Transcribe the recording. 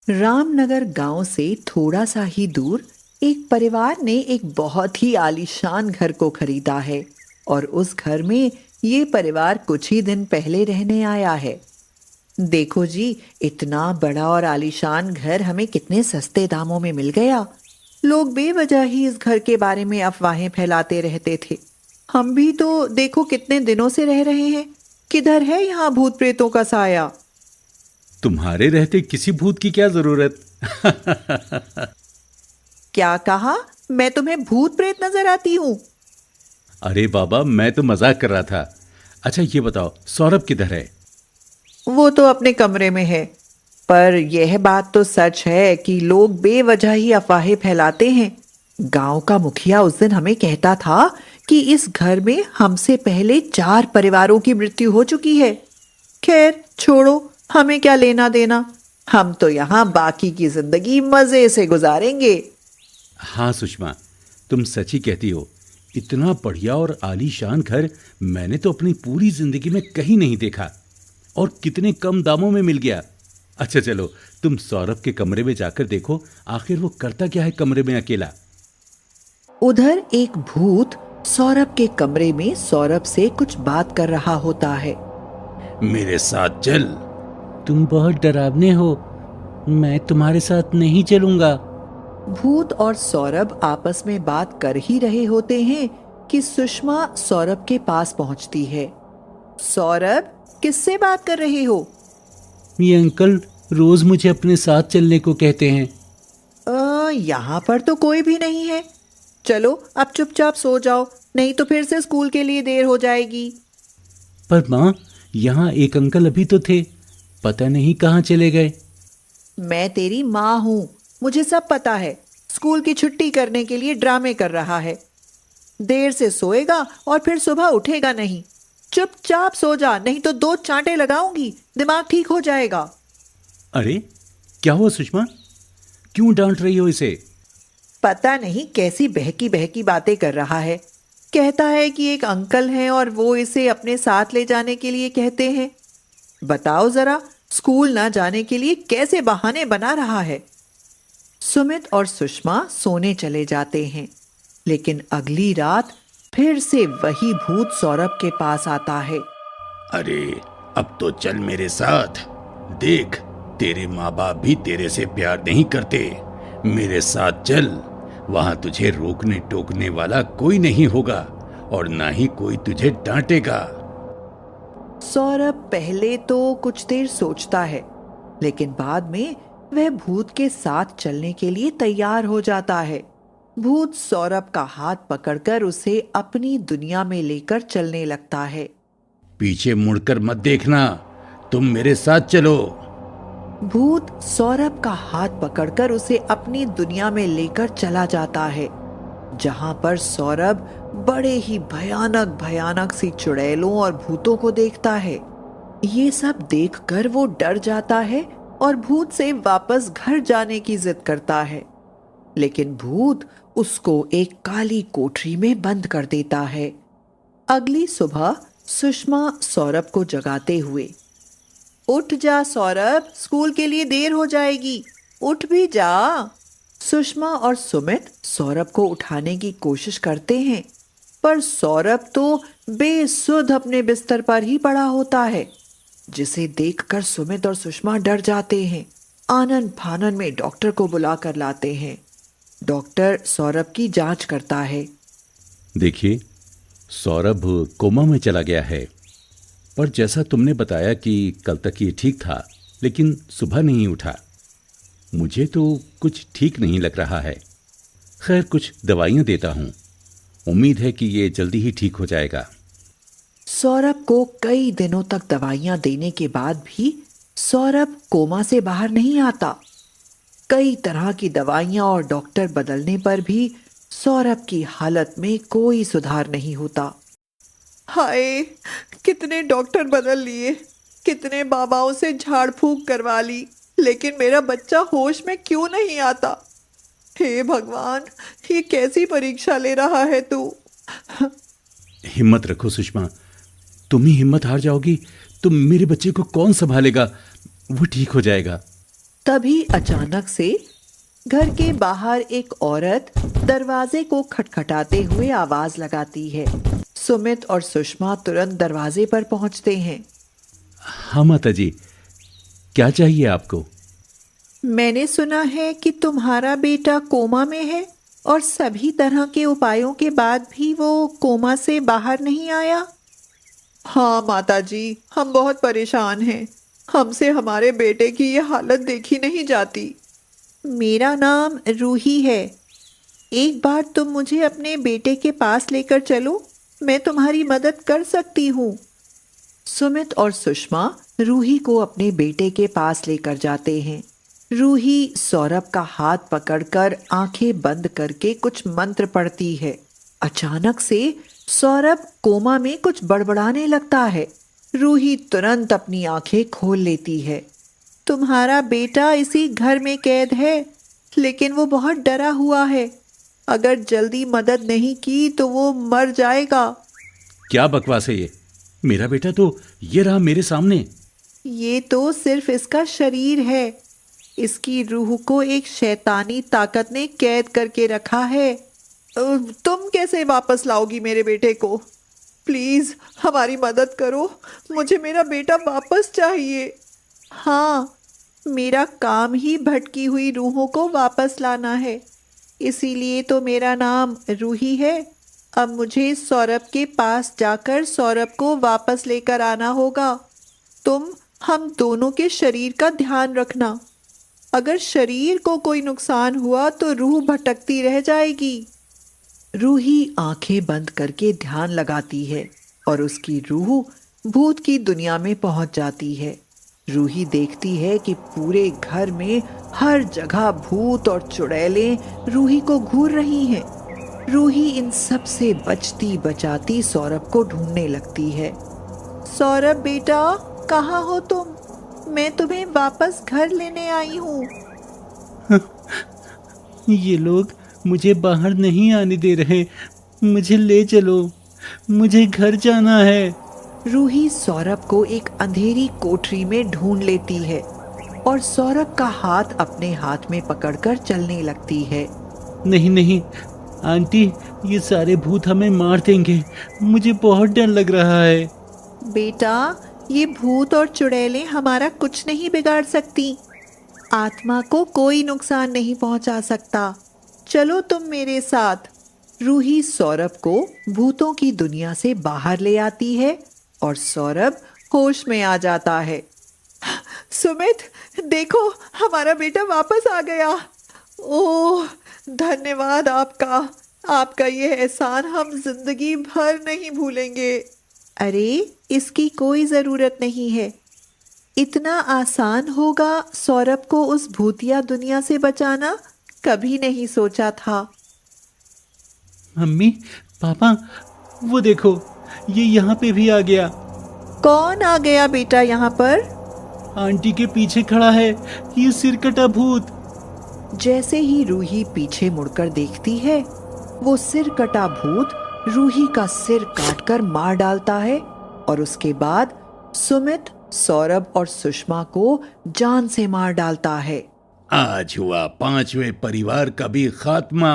रामनगर गांव से थोड़ा सा ही दूर एक परिवार ने एक बहुत ही आलीशान घर को खरीदा है और उस घर में ये परिवार कुछ ही दिन पहले रहने आया है। देखो जी, इतना बड़ा और आलीशान घर हमें कितने सस्ते दामों में मिल गया। लोग बेवजह ही इस घर के बारे में अफवाहें फैलाते रहते थे। हम भी तो देखो कितने दिनों से रह रहे हैं। किधर है यहाँ भूत प्रेतों का साया? तुम्हारे रहते किसी भूत की क्या जरूरत। क्या कहा? मैं तुम्हें भूत प्रेत नजर आती हूँ? अरे बाबा, मैं तो मजाक कर रहा था। अच्छा ये बताओ, सौरभ किधर है? वो तो अपने कमरे में है। पर यह बात तो सच है कि लोग बेवजह ही अफवाहें फैलाते हैं। गांव का मुखिया उस दिन हमें कहता था कि इस घर में हमसे पहले 4 परिवारों की मृत्यु हो चुकी है। खैर छोड़ो, हमें क्या लेना देना। हम तो यहाँ बाकी की जिंदगी मजे से गुजारेंगे। हाँ सुषमा, तुम सच ही कहती हो। इतना बढ़िया और आलीशान घर मैंने तो अपनी पूरी जिंदगी में कहीं नहीं देखा, और कितने कम दामों में मिल गया। अच्छा चलो, तुम सौरभ के कमरे में जाकर देखो, आखिर वो करता क्या है कमरे में अकेला। उधर एक भूत सौरभ के कमरे में सौरभ से कुछ बात कर रहा होता है। मेरे साथ चल। तुम बहुत डरावने हो, मैं तुम्हारे साथ नहीं चलूंगा। भूत और सौरभ आपस में बात कर ही रहे होते हैं कि सुषमा सौरभ के पास पहुंचती है। सौरभ, किससे बात कर रहे हो? ये अंकल रोज मुझे अपने साथ चलने को कहते हैं। यहाँ पर तो कोई भी नहीं है। चलो अब चुपचाप सो जाओ, नहीं तो फिर से स्कूल के लिए देर हो जाएगी। पर माँ, यहाँ एक अंकल अभी तो थे, पता नहीं कहाँ चले गए। मैं तेरी माँ हूँ, मुझे सब पता है। स्कूल की छुट्टी करने के लिए ड्रामे कर रहा है। देर से सोएगा और फिर सुबह उठेगा नहीं। चुपचाप सो जा, नहीं तो 2 चांटे लगाऊंगी, दिमाग ठीक हो जाएगा। अरे क्या हुआ सुषमा, क्यों डांट रही हो इसे? पता नहीं कैसी बहकी बहकी बातें कर रहा है। कहता है कि एक अंकल हैं और वो इसे अपने साथ ले जाने के लिए कहते हैं। बताओ जरा, स्कूल ना जाने के लिए कैसे बहाने बना रहा है। सुमित और सुषमा सोने चले जाते हैं, लेकिन अगली रात फिर से वही भूत सौरभ के पास आता है। अरे अब तो चल मेरे साथ। देख, तेरे माँ बाप भी तेरे से प्यार नहीं करते। मेरे साथ चल, वहां तुझे रोकने टोकने वाला कोई नहीं होगा और ना ही कोई तुझे डांटेगा। सौरभ पहले तो कुछ देर सोचता है, लेकिन बाद में वह भूत के साथ चलने के लिए तैयार हो जाता है। भूत सौरभ का हाथ पकड़कर उसे अपनी दुनिया में लेकर चलने लगता है। पीछे मुड़कर मत देखना, तुम मेरे साथ चलो। भूत सौरभ का हाथ पकड़कर उसे अपनी दुनिया में लेकर चला जाता है, जहां पर सौरभ बड़े ही भयानक भयानक सी चुड़ैलों और भूतों को देखता है। ये सब देखकर वो डर जाता है और भूत से वापस घर जाने की जिद करता है, लेकिन भूत उसको एक काली कोठरी में बंद कर देता है। अगली सुबह सुषमा सौरभ को जगाते हुए, उठ जा सौरभ, स्कूल के लिए देर हो जाएगी, उठ भी जा। सुषमा और सुमित सौरभ को उठाने की कोशिश करते हैं, पर सौरभ तो बेसुध अपने बिस्तर पर ही पड़ा होता है, जिसे देखकर सुमित और सुषमा डर जाते हैं। आनन फानन में डॉक्टर को बुलाकर लाते हैं। डॉक्टर सौरभ की जांच करता है। देखिए, सौरभ कोमा में चला गया है, पर जैसा तुमने बताया कि कल तक ये ठीक था, लेकिन सुबह नहीं उठा। मुझे तो कुछ ठीक नहीं लग रहा है। खैर, कुछ दवाइयाँ देता हूँ, उम्मीद है कि ये जल्दी ही ठीक हो जाएगा। सौरभ को कई दिनों तक दवाइयां देने के बाद भी सौरभ कोमा से बाहर नहीं आता। कई तरह की दवाइयां और डॉक्टर बदलने पर भी सौरभ की हालत में कोई सुधार नहीं होता। हाय, कितने डॉक्टर बदल लिए, कितने बाबाओं से झाड़ फूंक करवा ली, लेकिन मेरा बच्चा होश में क्यों नहीं आता। हे भगवान, ये कैसी परीक्षा ले रहा है तू। हिम्मत रखो सुषमा, तुम ही हिम्मत हार जाओगी तो मेरे बच्चे को कौन संभालेगा? वो ठीक हो जाएगा। तभी अचानक से घर के बाहर एक औरत दरवाजे को खटखटाते हुए आवाज लगाती है। सुमित और सुषमा तुरंत दरवाजे पर पहुंचते हैं। हाँ माता जी, क्या चाहिए आपको? मैंने सुना है कि तुम्हारा बेटा कोमा में है और सभी तरह के उपायों के बाद भी वो कोमा से बाहर नहीं आया। हाँ माताजी, हम बहुत परेशान हैं। हमसे हमारे बेटे की ये हालत देखी नहीं जाती। मेरा नाम रूही है। एक बार तुम मुझे अपने बेटे के पास लेकर चलो, मैं तुम्हारी मदद कर सकती हूँ। सुमित और सुषमा रूही को अपने बेटे के पास लेकर जाते हैं। रूही सौरभ का हाथ पकड़कर आंखें बंद करके कुछ मंत्र पढ़ती है। अचानक से सौरभ कोमा में कुछ बड़बड़ाने लगता है। रूही तुरंत अपनी आंखें खोल लेती है। तुम्हारा बेटा इसी घर में कैद है, लेकिन वो बहुत डरा हुआ है। अगर जल्दी मदद नहीं की तो वो मर जाएगा। क्या बकवास है ये? मेरा बेटा तो ये रहा मेरे सामने। ये तो सिर्फ इसका शरीर है। इसकी रूह को एक शैतानी ताकत ने कैद करके रखा है। तुम कैसे वापस लाओगी मेरे बेटे को? प्लीज हमारी मदद करो, मुझे मेरा बेटा वापस चाहिए। हाँ, मेरा काम ही भटकी हुई रूहों को वापस लाना है, इसीलिए तो मेरा नाम रूही है। अब मुझे सौरभ के पास जाकर सौरभ को वापस लेकर आना होगा। तुम हम दोनों के शरीर का ध्यान रखना। अगर शरीर को कोई नुकसान हुआ तो रूह भटकती रह जाएगी। रूही आंखें बंद करके ध्यान लगाती है और उसकी रूह भूत की दुनिया में पहुंच जाती है। रूही देखती है कि पूरे घर में हर जगह भूत और चुड़ैलें रूही को घूर रही हैं। रूही इन सब से बचती बचाती सौरभ को ढूंढने लगती है। सौरभ बेटा, कहाँ हो तुम? मैं तुम्हें वापस घर लेने आई हूँ। ये लोग मुझे बाहर नहीं आने दे रहे। मुझे ले चलो, मुझे घर जाना है। रूही सौरभ को एक अंधेरी कोठरी में ढूंढ लेती है और सौरभ का हाथ अपने हाथ में पकड़कर चलने लगती है। नहीं नहीं आंटी, ये सारे भूत हमें मार देंगे। मुझे बहुत डर लग रहा है। बेटा, ये भूत और चुड़ैलें हमारा कुछ नहीं बिगाड़ सकती। आत्मा को कोई नुकसान नहीं पहुंचा सकता। चलो तुम मेरे साथ। रूही सौरभ को भूतों की दुनिया से बाहर ले आती है और सौरभ होश में आ जाता है। सुमित, देखो हमारा बेटा वापस आ गया। ओह, धन्यवाद आपका। आपका ये एहसान हम जिंदगी भर नहीं भूलेंगे। अरे, इसकी कोई जरूरत नहीं है। इतना आसान होगा सौरभ को उस भूतिया दुनिया से बचाना, कभी नहीं सोचा था। मम्मी, पापा, वो देखो, ये यहाँ पे भी आ गया। कौन आ गया बेटा यहाँ पर? आंटी के पीछे खड़ा है ये सिरकटा भूत। जैसे ही रूही पीछे मुड़कर देखती है, वो सिरकटा भूत रूही का सिर काटकर मार डालता है और उसके बाद सुमित, सौरभ और सुषमा को जान से मार डालता है। आज हुआ पांचवें परिवार का भी खात्मा।